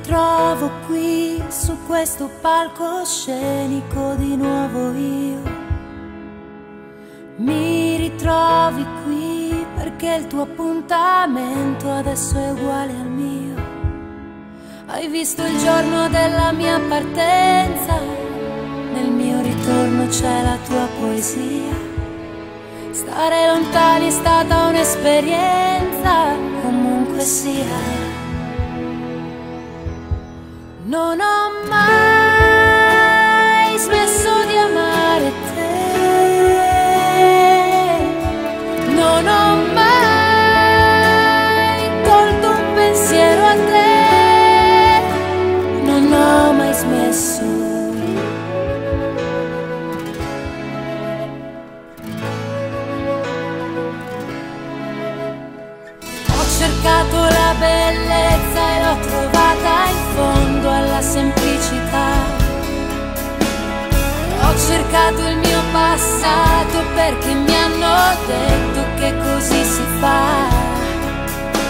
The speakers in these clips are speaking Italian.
ritrovo qui su questo palcoscenico di nuovo io. Mi ritrovi qui perché il tuo appuntamento adesso è uguale al mio. Hai visto il giorno della mia partenza, nel mio ritorno c'è la tua poesia. Stare lontani è stata un'esperienza, comunque sia. Non ho mai smesso di amare te, non ho mai tolto un pensiero a te, non ho mai smesso. Ho cercato la bellezza e l'ho trovata in fondo alla semplicità. Ho cercato il mio passato perché mi hanno detto che così si fa.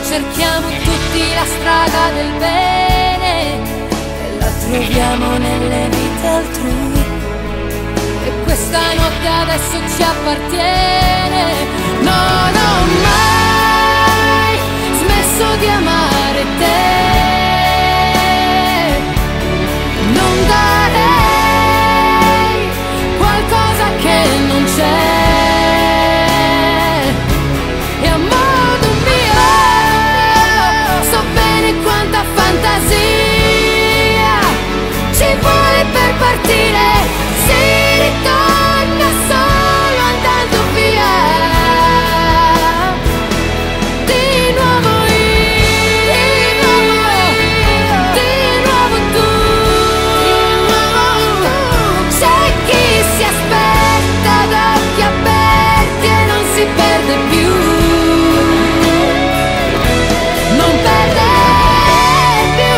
Cerchiamo tutti la strada del bene e la troviamo nelle vite altrui. E questa notte adesso ci appartiene. Non ho mai smesso di amare te. Non darei qualcosa che non c'è. E a modo mio so bene quanta fantasia ci vuole per partire. Si ritorna solo andando via. Di nuovo io, di nuovo tu. C'è chi si aspetta ad occhi aperti e non si perde più. Non perde più.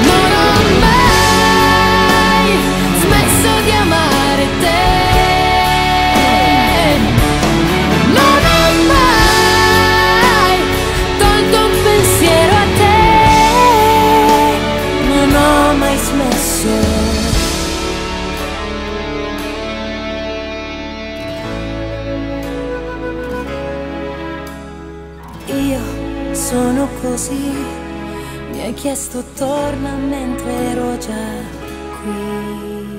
Non ho mai smesso di amare te. Non ho mai tolto un pensiero a te. Non ho mai smesso. Io sono così, mi hai chiesto torna mentre ero già qui.